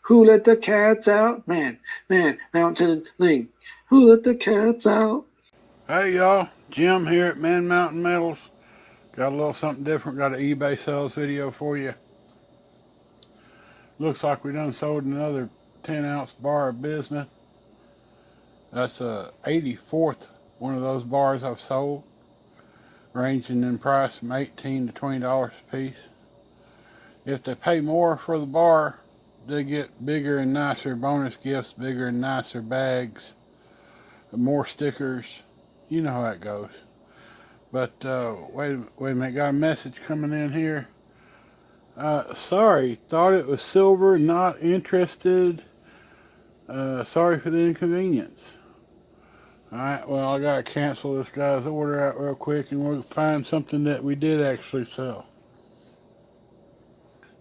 Who let the cats out? Man, man, mountain ling. Who let the cats out? Hey y'all, Jim here at Man Mountain Metals. Got a little something different. Got an eBay sales video for you. Looks like we done sold another 10-ounce bar of bismuth. That's a 84th one of those bars I've sold, ranging in price from $18 to $20 a piece. If they pay more for the bar, they get bigger and nicer bonus gifts, bigger and nicer bags, more stickers. You know how that goes. But wait a minute, got a message coming in here. Sorry, thought it was silver, not interested. Sorry for the inconvenience. Alright, well, I gotta cancel this guy's order out real quick and we'll find something that we did actually sell.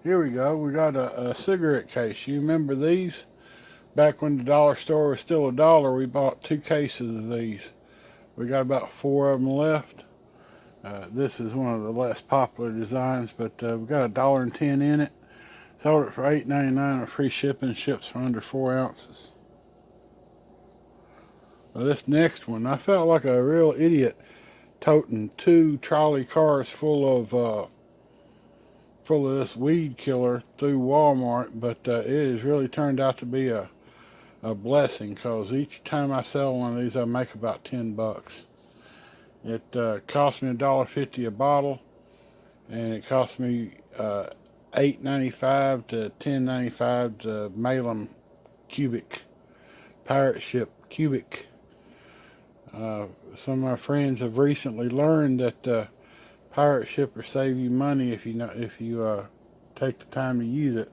Here we go. We got a cigarette case. You remember these? Back when the dollar store was still a dollar, we bought 2 cases of these. We got about 4 of them left. This is one of the less popular designs, but we got $1.10 in it. Sold it for $8.99 with free shipping. Ships for under 4 ounces. Well, this next one, I felt like a real idiot toting 2 trolley cars full of this weed killer through Walmart, but it has really turned out to be a blessing because each time I sell one of these, I make about $10. It cost me $1.50 a bottle, and it cost me $8.95 to $10.95 to mail them cubic, pirate ship cubic. Some of my friends have recently learned that pirate ship will save you money if you take the time to use it.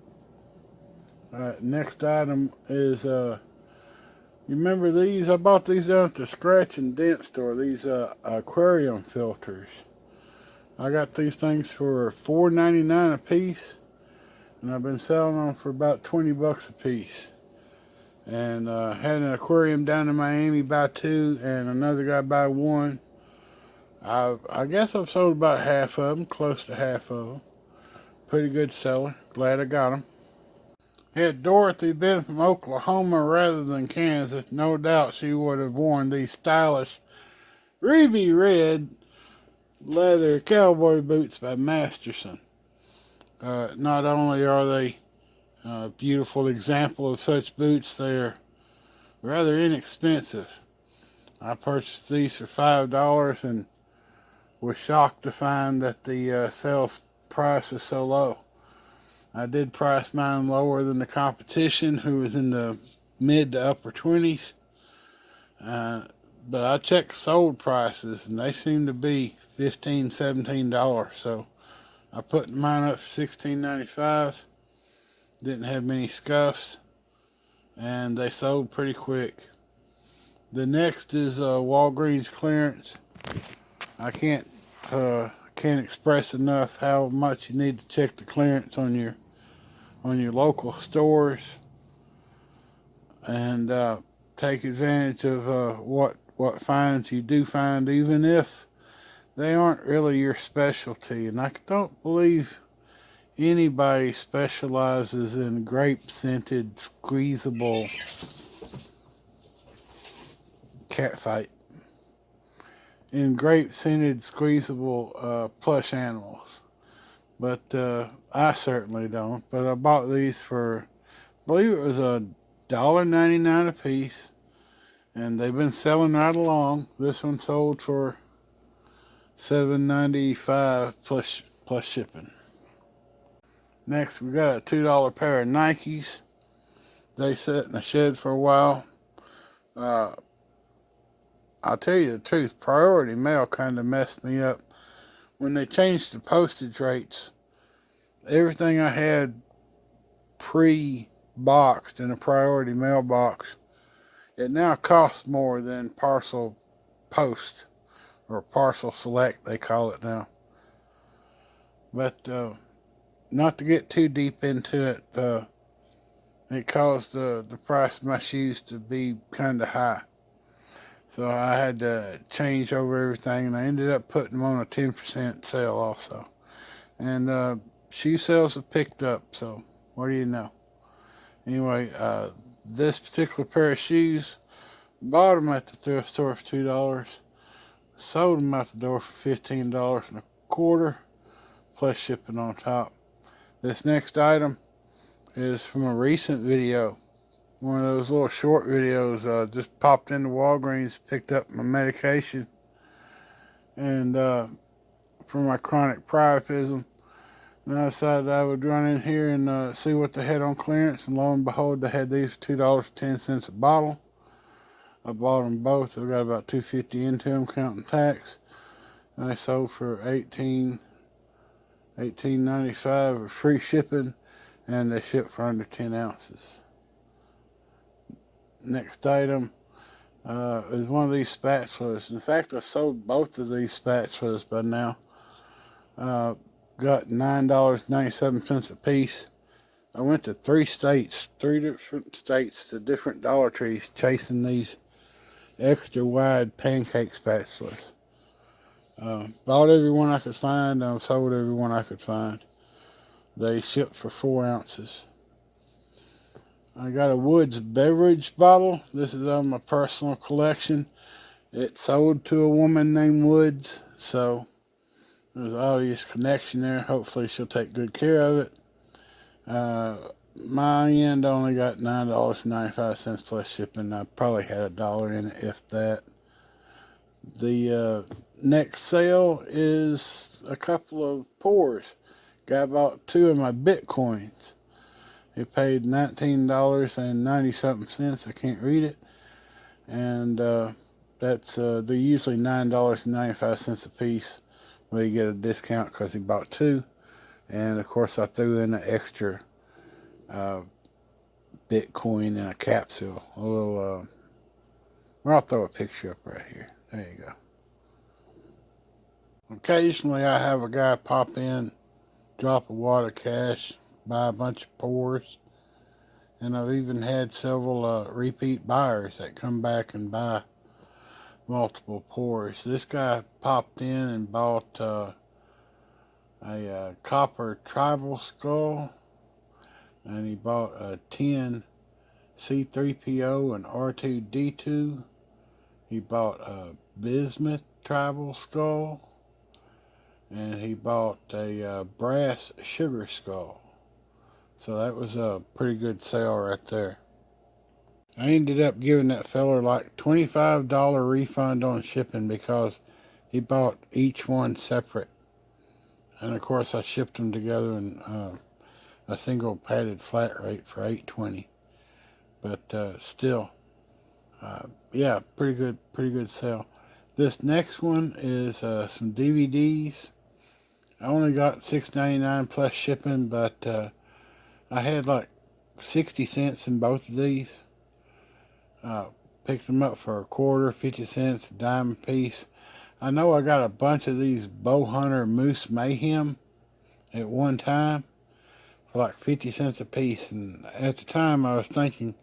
Next item is you remember these? I bought these down at the scratch and dent store. These aquarium filters. I got these things for $4.99 a piece, and I've been selling them for about $20 a piece. And had an aquarium down in Miami buy 2, and another guy buy 1. I guess I've sold about half of them, close to half of them. Pretty good seller. Glad I got them. Had Dorothy been from Oklahoma rather than Kansas, no doubt she would have worn these stylish ruby red leather cowboy boots by Masterson. Not only are they a beautiful example of such boots, they're rather inexpensive. I purchased these for $5 and was shocked to find that the sales price was so low. I did price mine lower than the competition, who was in the mid to upper 20s. But I checked sold prices, and they seem to be $15, $17. So I put mine up for $16.95. Didn't have many scuffs, and they sold pretty quick. The next is Walgreens clearance. I can't express enough how much you need to check the clearance on your local stores and take advantage of what finds you do find, even if they aren't really your specialty. And I don't believe anybody specializes in grape scented squeezable catfight. In grape scented squeezable plush animals. But I certainly don't. But I bought these for, I believe it was $1.99 a piece, and they've been selling right along. This one sold for $7.95 plus shipping. Next, we got a $2 pair of Nikes. They sat in the shed for a while. I'll tell you the truth, priority mail kind of messed me up. When they changed the postage rates, everything I had pre-boxed in a priority mailbox, it now costs more than parcel post, or parcel select, they call it now. But not to get too deep into it, it caused the price of my shoes to be kind of high. So I had to change over everything, and I ended up putting them on a 10% sale also. And shoe sales have picked up, so what do you know? Anyway, this particular pair of shoes, bought them at the thrift store for $2, sold them out the door for $15.25 plus shipping on top. This next item is from a recent video, one of those little short videos. Just popped into Walgreens, picked up my medication, and for my chronic priapism. And I decided I would run in here and see what they had on clearance, and lo and behold, they had these for $2.10 a bottle. I bought them both. I got about $2.50 into them, counting tax. And they sold for $18.95 with free shipping, and they ship for under 10 ounces. Next item is one of these spatulas. In fact, I sold both of these spatulas by now. Got $9.97 a piece. I went to three different states to different Dollar Trees chasing these extra wide pancake spatulas. Bought every one I could find, and sold every one I could find. They shipped for 4 ounces. I got a Woods beverage bottle. This is on my personal collection. It sold to a woman named Woods, so there's an obvious connection there. Hopefully she'll take good care of it. My end only got $9.95 plus shipping. I probably had $1 in it, if that. The next sale is a couple of pours. Guy bought 2 of my Bitcoins. He paid $19.90-something. I can't read it. And that's they're usually $9.95 a piece, but you get a discount because he bought 2. And of course, I threw in an extra Bitcoin in a capsule. A little. Well, I'll throw a picture up right here. There you go. Occasionally, I have a guy pop in, drop a wad of cash, buy a bunch of pours, and I've even had several repeat buyers that come back and buy multiple pours. This guy popped in and bought a copper tribal skull, and he bought a 10 C3PO and R2D2. He bought a bismuth tribal skull, and he bought a brass sugar skull. So that was a pretty good sale right there. I ended up giving that feller like $25 refund on shipping because he bought each one separate. And of course I shipped them together in a single padded flat rate for $8.20. But still, yeah, pretty good sale. This next one is some DVDs. I only got $6.99 plus shipping, but I had like 60 cents in both of these. Picked them up for a quarter, 50 cents, a dime a piece. I know I got a bunch of these Bowhunter Moose Mayhem at one time for like 50 cents a piece. And at the time I was thinking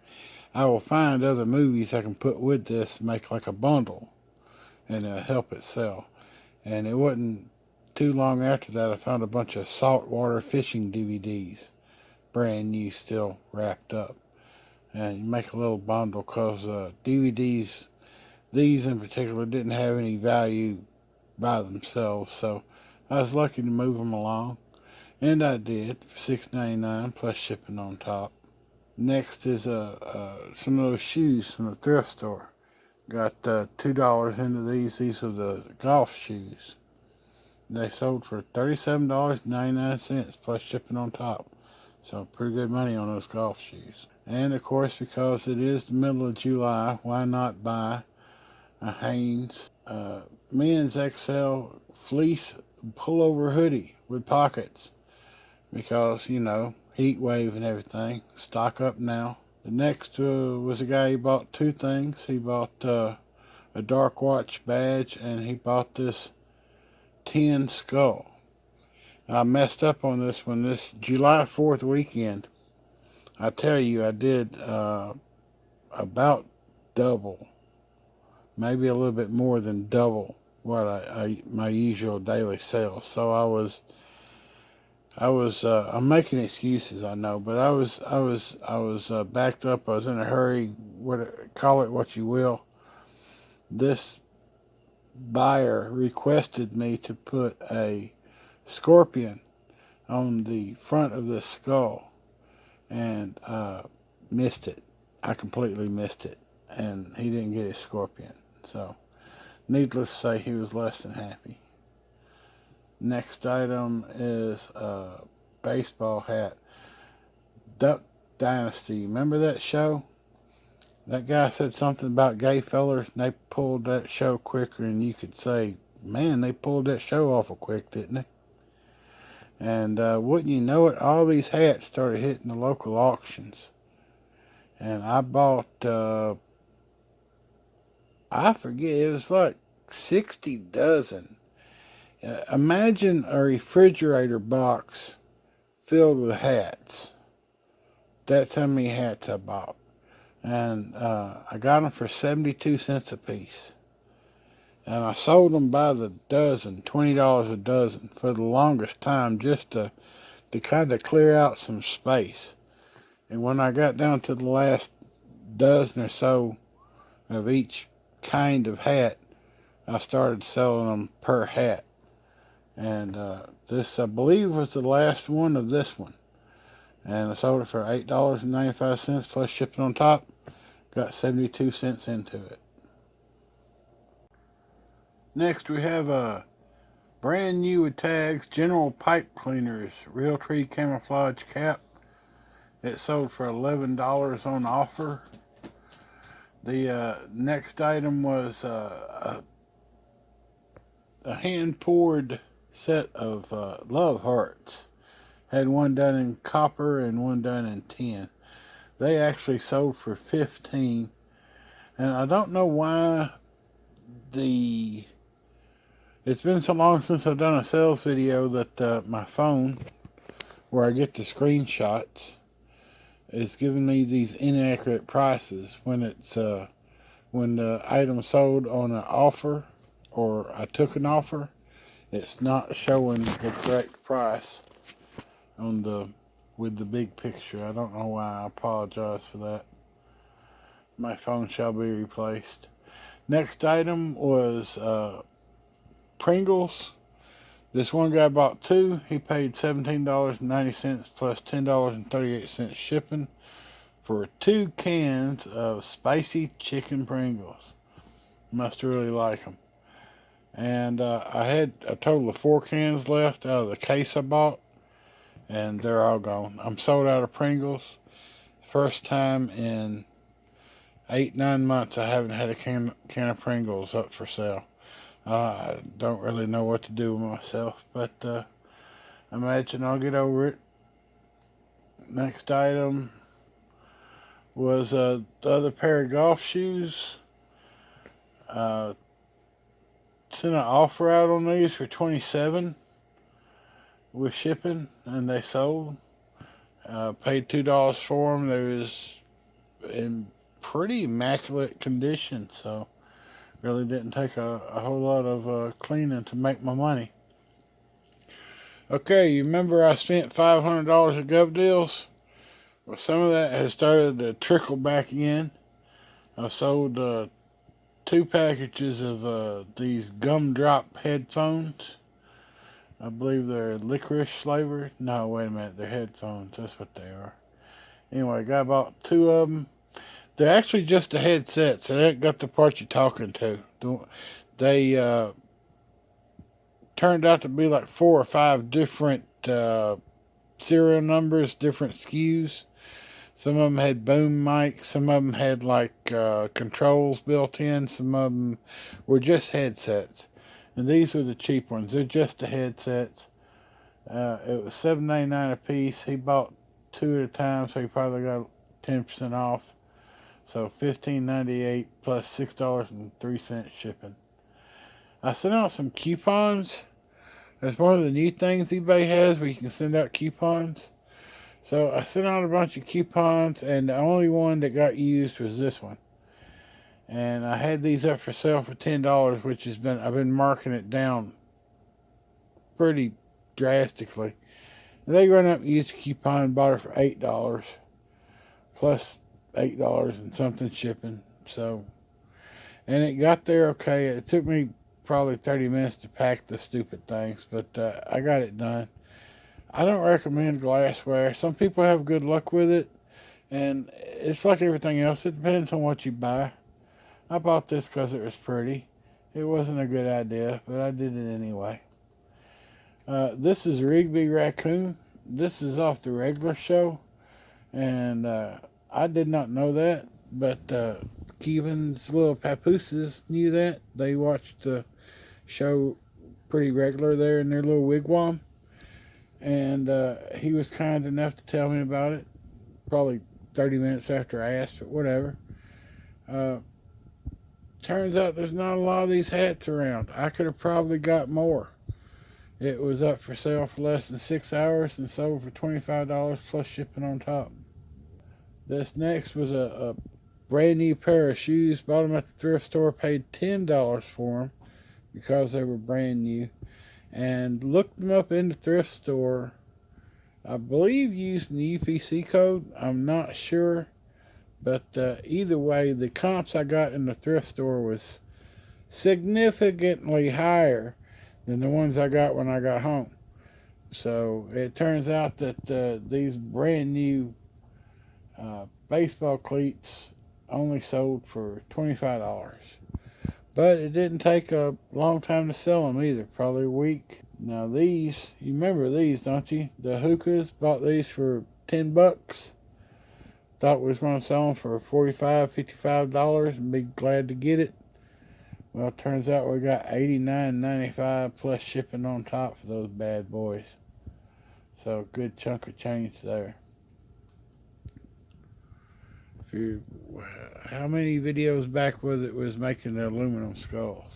I will find other movies I can put with this and make like a bundle and help it sell. And it wasn't too long after that I found a bunch of saltwater fishing DVDs, brand new, still wrapped up. And you make a little bundle because DVDs, these in particular, didn't have any value by themselves. So I was lucky to move them along. And I did for $6.99 plus shipping on top. Next is some of those shoes from the thrift store. Got $2 into these. These are the golf shoes. They sold for $37.99 plus shipping on top. So pretty good money on those golf shoes. And of course, because it is the middle of July, why not buy a Hanes men's XL fleece pullover hoodie with pockets? Because, you know, heat wave and everything. Stock up now. The next was a guy, he bought 2 things. He bought a Dark Watch badge, and he bought this tin skull. I messed up on this one. This July 4th weekend, I tell you, I did about double, maybe a little bit more than double what my usual daily sales. So I was I'm making excuses, I know, but I was backed up. I was in a hurry. Call it what you will. This buyer requested me to put a scorpion on the front of the skull, and missed it. I completely missed it, and he didn't get his scorpion. So, needless to say, he was less than happy. Next item is a baseball hat. Duck Dynasty. Remember that show? That guy said something about gay fellers, and they pulled that show quicker than you could say, man, they pulled that show awful quick, didn't they? And wouldn't you know it, all these hats started hitting the local auctions. And I bought, I forget, it was like 60 dozen. Imagine a refrigerator box filled with hats. That's how many hats I bought. And I got them for 72 cents a piece. And I sold them by the dozen, $20 a dozen, for the longest time, just to kind of clear out some space. And when I got down to the last dozen or so of each kind of hat, I started selling them per hat. And this, I believe, was the last one of this one. And I sold it for $8.95 plus shipping on top. Got 72 cents into it. Next, we have a brand new with tags General Pipe Cleaners Realtree Camouflage Cap. It sold for $11 on offer. The next item was a hand poured set of love hearts. Had one done in copper and one done in tin. They actually sold for $15. And I don't know why it's been so long since I've done a sales video that my phone, where I get the screenshots, is giving me these inaccurate prices when when the item sold on an offer, or I took an offer. It's not showing the correct price with the big picture. I don't know why. I apologize for that. My phone shall be replaced. Next item was Pringles. This one guy bought two. He paid $17.90 plus $10.38 shipping for 2 cans of spicy chicken Pringles. Must really like them. And I had a total of 4 cans left out of the case I bought, and they're all gone. I'm sold out of Pringles. First time in 8-9 months I haven't had a can of Pringles up for sale. I don't really know what to do with myself, but I imagine I'll get over it. Next item was the other pair of golf shoes. Sent an offer out on these for $27 with shipping, and they sold. Paid $2 for them. They was in pretty immaculate condition, so really didn't take a whole lot of cleaning to make my money. Okay, you remember I spent $500 at Gov Deals? Well, some of that has started to trickle back in. I've sold 2 packages of these gumdrop headphones. I believe they're licorice flavored. No, wait a minute, they're headphones. That's what they are. Anyway, I bought 2 of them. They're actually just a headset, so they ain't got the part you're talking to. They turned out to be like 4 or 5 different serial numbers, different SKUs. Some of them had boom mics, some of them had like controls built in, some of them were just headsets. And these were the cheap ones. They're just the headsets. It was $7.99 a piece. He bought 2 at a time, so he probably got 10% off. So $15.98 plus $6.03 shipping. I sent out some coupons. That's one of the new things eBay has, where you can send out coupons. So I sent out a bunch of coupons, and the only one that got used was this one. And I had these up for sale for $10, which I've been marking it down pretty drastically. They run up and used a coupon and bought it for $8 plus $8 and something shipping. So, and it got there okay. It took me probably 30 minutes to pack the stupid things, but I got it done. I don't recommend glassware. Some people have good luck with it, and it's like everything else. It depends on what you buy. I bought this because it was pretty. It wasn't a good idea, but I did it anyway. This is Rigby Raccoon. This is off the regular show, and I did not know that, but Kevin's little papooses knew that. They watched the show pretty regular there in their little wigwam, and he was kind enough to tell me about it. Probably 30 minutes after I asked, but whatever. Uh, Turns out there's not a lot of these hats around. I could have probably got more. It was up for sale for less than 6 hours and sold for $25 plus shipping on top. This next was a brand new pair of shoes. Bought them at the thrift store. Paid $10 for them because they were brand new. And looked them up in the thrift store. I believe using the UPC code. I'm not sure. But either way, the comps I got in the thrift store was significantly higher than the ones I got when I got home. So it turns out that these brand new baseball cleats only sold for $25. But it didn't take a long time to sell them either, probably a week. Now these, you remember these, don't you? The hookahs, bought these for $10. Thought we was going to sell them for $45, $55 and be glad to get it. Well, it turns out we got $89.95 plus shipping on top for those bad boys. So a good chunk of change there. If you, how many videos back was it was making the aluminum skulls?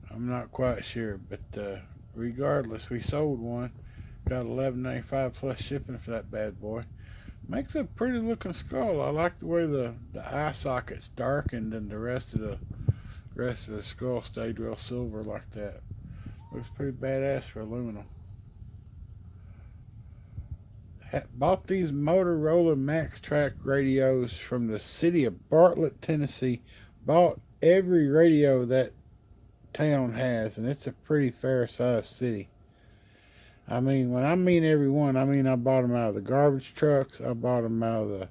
I'm not quite sure, but regardless, we sold one. Got $11.95 plus shipping for that bad boy. Makes a pretty looking skull. I like the way the eye socket's darkened and the rest of the skull stayed real silver like that. Looks pretty badass for aluminum. Bought these Motorola Max Track radios from the city of Bartlett, Tennessee. Bought every radio that town has, and it's a pretty fair sized city. I mean, when I mean every one, I mean I bought them out of the garbage trucks. I bought them out of the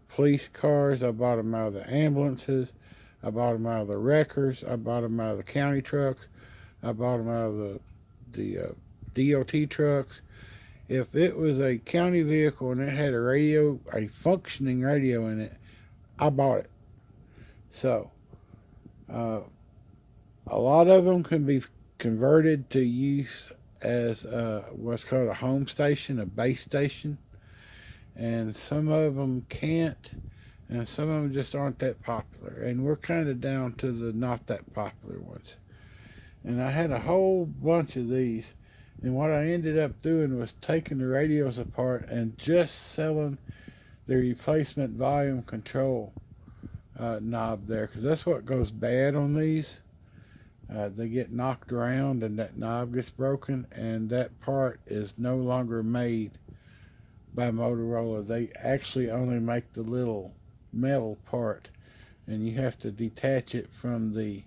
police cars. I bought them out of the ambulances. I bought them out of the wreckers. I bought them out of the county trucks. I bought them out of the DOT trucks. If it was a county vehicle and it had a radio, a functioning radio in it, I bought it. So, a lot of them can be converted to use as what's called a home station, a base station, and some of them can't, and some of them just aren't that popular. And we're kind of down to the not that popular ones. And I had a whole bunch of these, and what I ended up doing was taking the radios apart and just selling the replacement volume control knob there, because that's what goes bad on these. They get knocked around and that knob gets broken, and that part is no longer made by Motorola. They actually only make the little metal part, and you have to detach it from the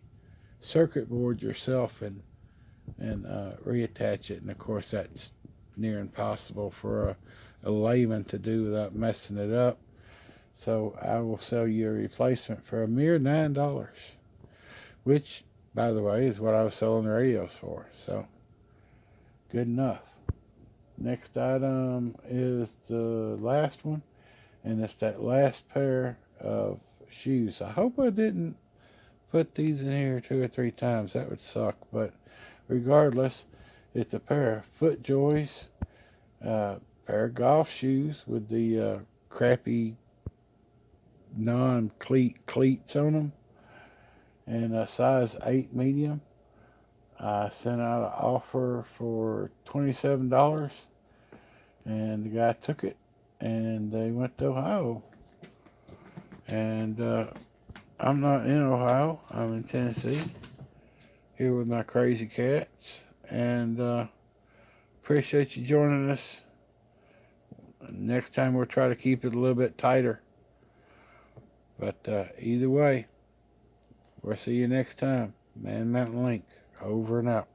circuit board yourself and reattach it. And of course, that's near impossible for a layman to do without messing it up. So I will sell you a replacement for a mere $9, which, by the way, is what I was selling the radios for. So, good enough. Next item is the last one, and it's that last pair of shoes. I hope I didn't put these in here 2 or 3 times. That would suck. But regardless, it's a pair of FootJoys, pair of golf shoes with the crappy non-cleat cleats on them, and a size 8 medium. I sent out an offer for $27, and the guy took it, and they went to Ohio. And I'm not in Ohio. I'm in Tennessee, here with my crazy cats, and appreciate you joining us. Next time we'll try to keep it a little bit tighter. But either way, we'll see you next time. Man Mountain Link, over and out.